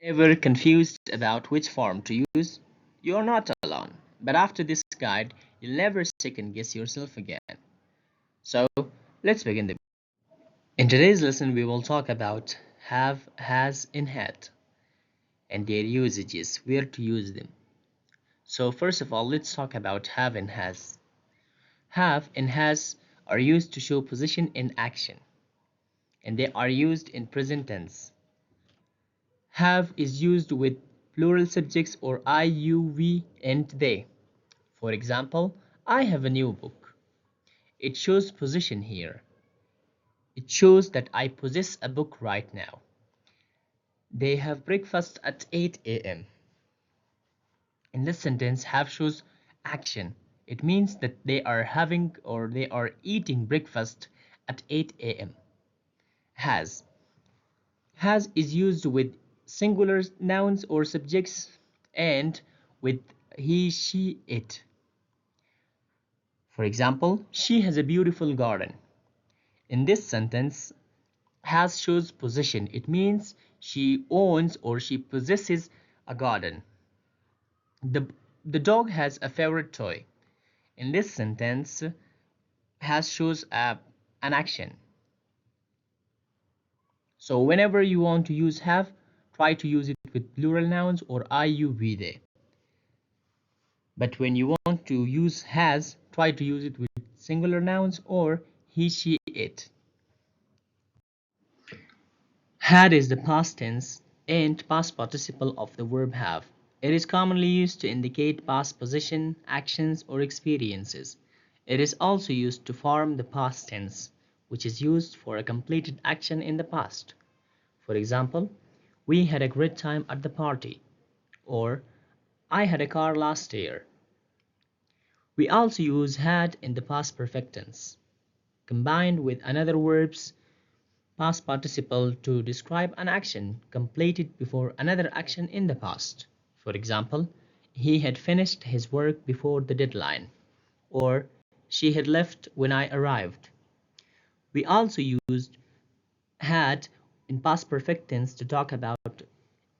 Ever confused about which form to use? You're not alone. But after this guide, you'll never second guess yourself again. So, let's begin the. In today's lesson, we will talk about have, has, and had, and their usages, where to use them. So, first of all, let's talk about have and has. Have and has are used to show position in action, and they are used in present tense. Have is used with plural subjects or I, you, we, and they. For example, I have a new book. It shows position here. It shows that I possess a book right now. They have breakfast at 8 a.m. In this sentence, have shows action. It means that they are having or they are eating breakfast at 8 a.m. Has. Has is used with singular nouns or subjects and with he, she, it. For example, she has a beautiful garden. In this sentence, has shows possession. It means she owns or she possesses a garden. The, the dog has a favorite toy. In this sentence, has shows an action. So whenever you want to use have, try to use it with plural nouns or I, you, we, they. But when you want to use has, try to use it with singular nouns or he, she, it. Had is the past tense and past participle of the verb have. It is commonly used to indicate past position, actions, or experiences. It is also used to form the past tense, which is used for a completed action in the past. For example, we had a great time at the party, or I had a car last year. We also use had in the past perfect tense, combined with another verb's past participle to describe an action completed before another action in the past. For example, he had finished his work before the deadline, or she had left when I arrived. We also used had in past perfect tense to talk about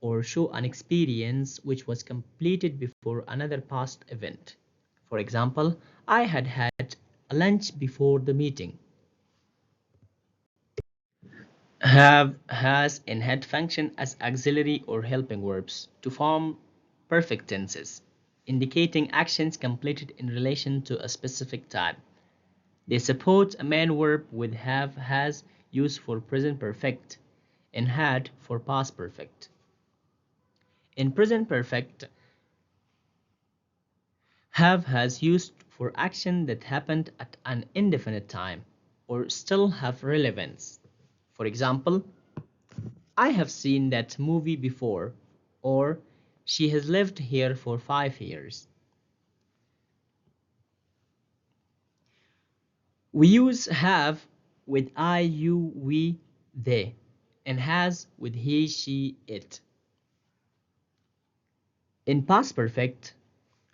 or show an experience which was completed before another past event. For example, I had had a lunch before the meeting. Have, has, and had function as auxiliary or helping verbs to form perfect tenses, indicating actions completed in relation to a specific time. They support a main verb with have, has used for present perfect and had for past perfect. In present perfect, have, has used for action that happened at an indefinite time or still have relevance. For example, I have seen that movie before, or she has lived here for 5 years. We use have with I, you, we, they, and has with he, she, it. In past perfect,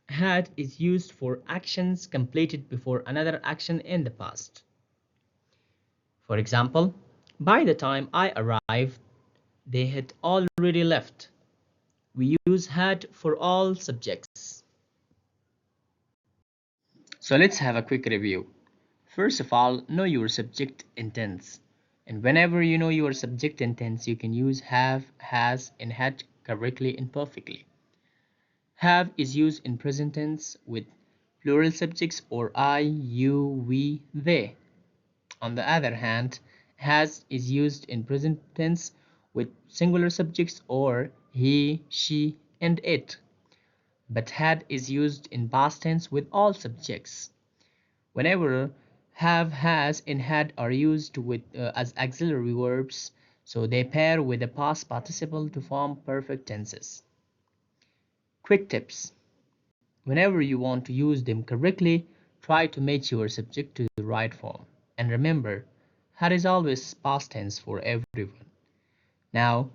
had is used for actions completed before another action in the past. For example, by the time I arrived, they had already left. We use had for all subjects. So let's have a quick review. First of all, know your subject and tense. And whenever you know your subject and tense, you can use have, has, and had correctly and perfectly. Have is used in present tense with plural subjects or I, you, we, they. On the other hand, has is used in present tense with singular subjects or he, she, and it. But had is used in past tense with all subjects. Whenever have, has, and had are used with as auxiliary verbs, so they pair with the past participle to form perfect tenses. Quick tips. Whenever you want to use them correctly, try to match your subject to the right form. And remember, had is always past tense for everyone. Now,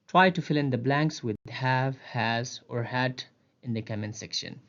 try to fill in the blanks with have, has, or had in the comment section.